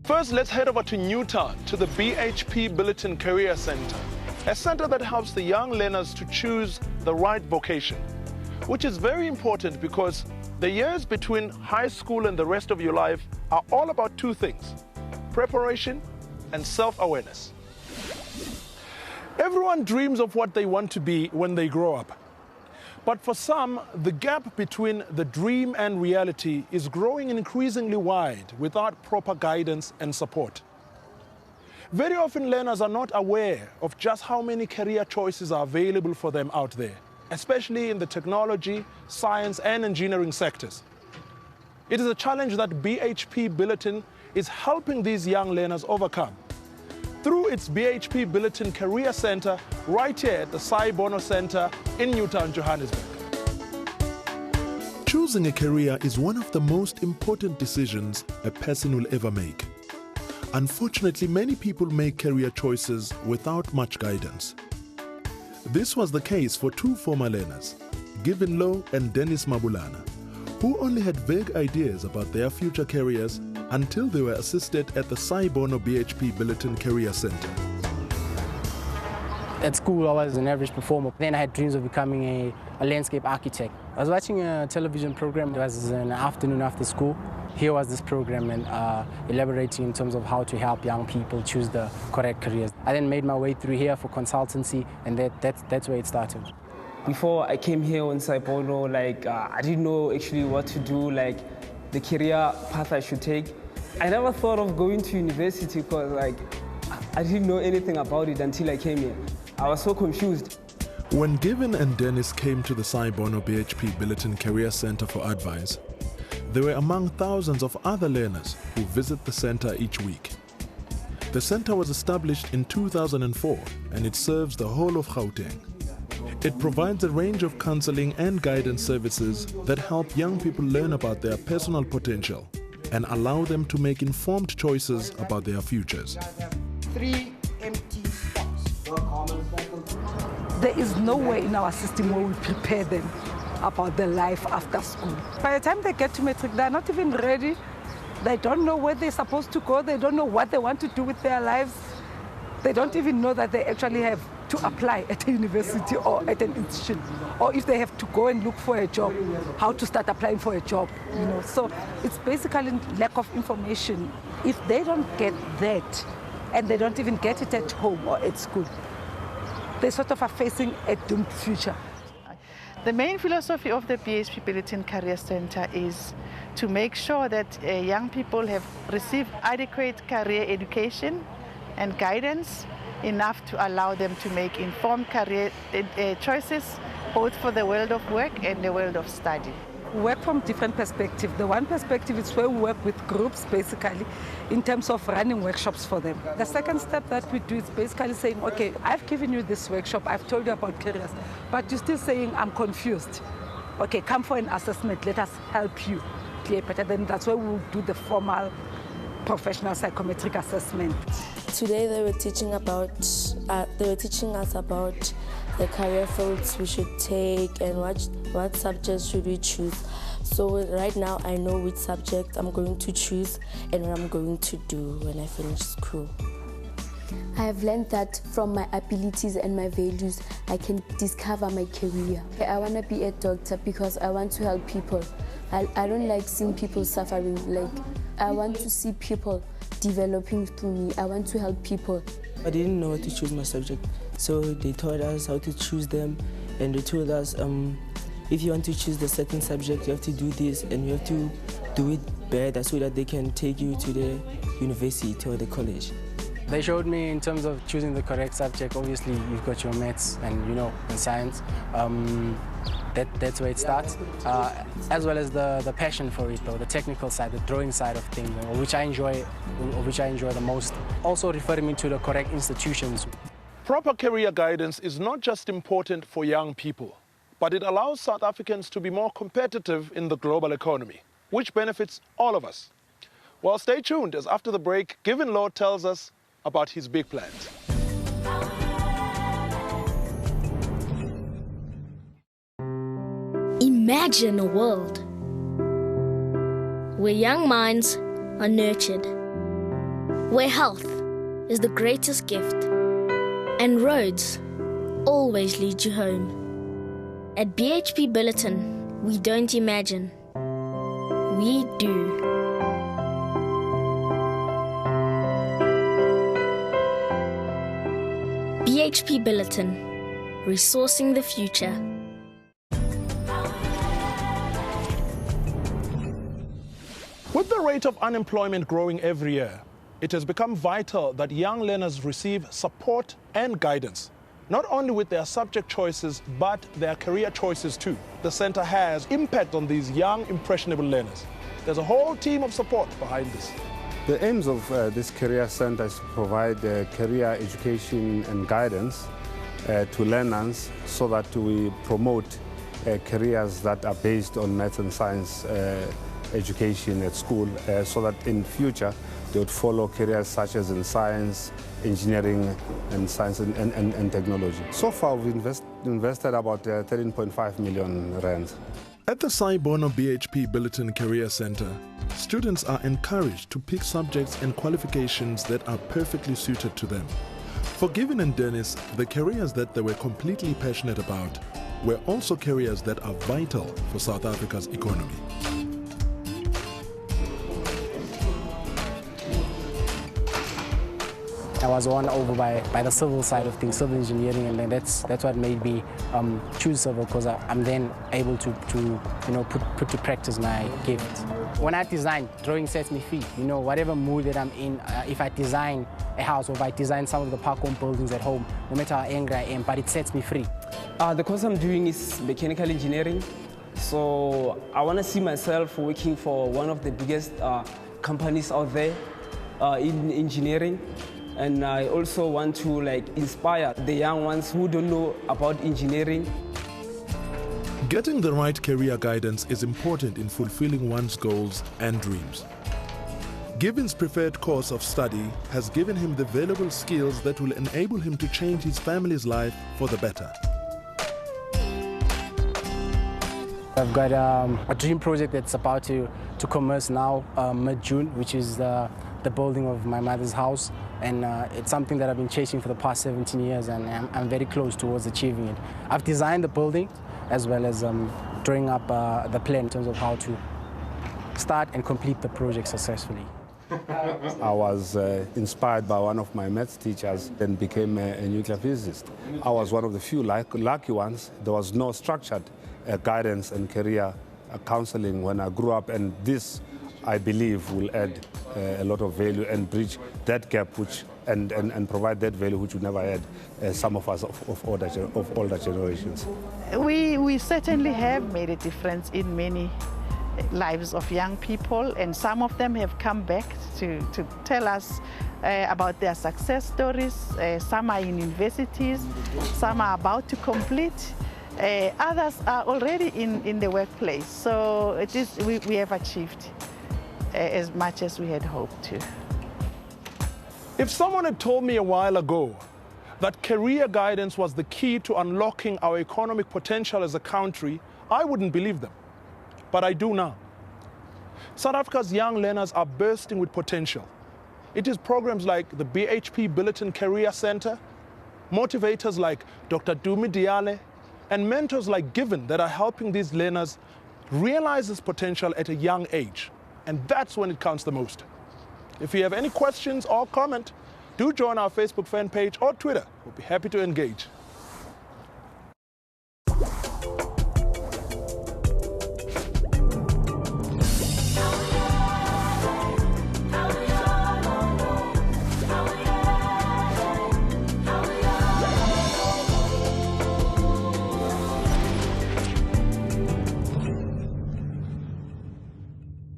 First, let's head over to Newtown, to the BHP Billiton Career Center, a center that helps the young learners to choose the right vocation, which is very important because the years between high school and the rest of your life are all about two things: preparation and self-awareness. Everyone dreams of what they want to be when they grow up. But for some, the gap between the dream and reality is growing increasingly wide without proper guidance and support. Very often, learners are not aware of just how many career choices are available for them out there, especially in the technology, science, and engineering sectors. It is a challenge that BHP Billiton is helping these young learners overcome through its BHP Billiton Career Center right here at the Bono Center in Newtown, Johannesburg. Choosing a career is one of the most important decisions a person will ever make. Unfortunately, many people make career choices without much guidance. This was the case for two former learners, Given Low and Dennis Mabulana, who only had vague ideas about their future careers until they were assisted at the Bono BHP Billiton Career Center. At school, I was an average performer. Then I had dreams of becoming a landscape architect. I was watching a television program. It was an afternoon after school. Here was this program and elaborating in terms of how to help young people choose the correct careers. I then made my way through here for consultancy, and that's where it started. Before I came here on Bono, I didn't know actually what to do, the career path I should take. I never thought of going to university because I didn't know anything about it until I came here. I was so confused. When Given and Dennis came to the Bono BHP Billiton Career Center for advice, they were among thousands of other learners who visit the center each week. The center was established in 2004 and it serves the whole of Gauteng. It provides a range of counseling and guidance services that help young people learn about their personal potential and allow them to make informed choices about their futures. 3 empty spots. There is no way in our system where we prepare them about their life after school. By the time they get to matric, they're not even ready. They don't know where they're supposed to go. They don't know what they want to do with their lives. They don't even know that they actually have to apply at a university or at an institution, or if they have to go and look for a job, how to start applying for a job, So it's basically lack of information. If they don't get that, and they don't even get it at home or at school, they sort of are facing a doomed future. The main philosophy of the BHP Billiton Career Center is to make sure that young people have received adequate career education and guidance enough to allow them to make informed career choices, both for the world of work and the world of study. We work from different perspectives. The one perspective is where we work with groups, basically, in terms of running workshops for them. The second step that we do is basically saying, okay, I've given you this workshop, I've told you about careers, but you're still saying, I'm confused. Okay, come for an assessment, let us help you clear better. Then that's where we'll do the formal professional psychometric assessment. Today they were teaching us about the career fields we should take and what subjects should we choose. So right now I know which subject I'm going to choose and what I'm going to do when I finish school. I have learned that from my abilities and my values, I can discover my career. I want to be a doctor because I want to help people. I don't like seeing people suffering. I want to see people developing through me. I want to help people. I didn't know how to choose my subject, so they taught us how to choose them, and they told us if you want to choose the certain subject, you have to do this, and you have to do it better so that they can take you to the university or the college. They showed me in terms of choosing the correct subject. Obviously, you've got your maths and, and science. That's where it starts, as well as the passion for it, or the technical side, the drawing side of things, which I enjoy the most. Also referring me to the correct institutions. Proper career guidance is not just important for young people, but it allows South Africans to be more competitive in the global economy, which benefits all of us. Well, stay tuned, as after the break, Given Law tells us about his big plans. Imagine a world where young minds are nurtured, where health is the greatest gift and roads always lead you home. At BHP Billiton, we don't imagine, we do. BHP Billiton, resourcing the future. With the rate of unemployment growing every year, it has become vital that young learners receive support and guidance, not only with their subject choices, but their career choices too. The Center has impact on these young, impressionable learners. There's a whole team of support behind this. The aims of this career center is to provide career education and guidance to learners so that we promote careers that are based on maths and science education at school, so that in future they would follow careers such as in science, engineering and science and technology. So far we've invested about 13.5 million rands. At the bono BHP Billiton Career Center, students are encouraged to pick subjects and qualifications that are perfectly suited to them. For Given and Dennis, the careers that they were completely passionate about were also careers that are vital for South Africa's economy. I was won over by the civil side of things, civil engineering, and then that's what made me choose civil, because I'm then able to put to practice my gift. When I design, drawing sets me free. Whatever mood that I'm in, if I design a house or if I design some of the park home buildings at home, no matter how angry I am, but it sets me free. The course I'm doing is mechanical engineering, so I want to see myself working for one of the biggest companies out there in engineering. And I also want to inspire the young ones who don't know about engineering. Getting the right career guidance is important in fulfilling one's goals and dreams. Given's preferred course of study has given him the valuable skills that will enable him to change his family's life for the better. I've got a dream project that's about to commence now, mid-June, which is the building of my mother's house. And it's something that I've been chasing for the past 17 years, and I'm very close towards achieving it. I've designed the building as well as drawing up the plan in terms of how to start and complete the project successfully. I was inspired by one of my maths teachers and became a nuclear physicist. I was one of the few lucky ones. There was no structured guidance and career counseling when I grew up, and this, I believe, will add a lot of value and bridge that gap and provide that value which we never had, some of us of older generations. We certainly have made a difference in many lives of young people, and some of them have come back to tell us about their success stories. Some are in universities, some are about to complete. Others are already in the workplace. So we have achieved as much as we had hoped to. If someone had told me a while ago that career guidance was the key to unlocking our economic potential as a country, I wouldn't believe them. But I do now. South Africa's young learners are bursting with potential. It is programs like the BHP Billiton Career Center, motivators like Dr. Dumi Diale, and mentors like Given that are helping these learners realize this potential at a young age. And that's when it counts the most. If you have any questions or comment, do join our Facebook fan page or Twitter. We'll be happy to engage.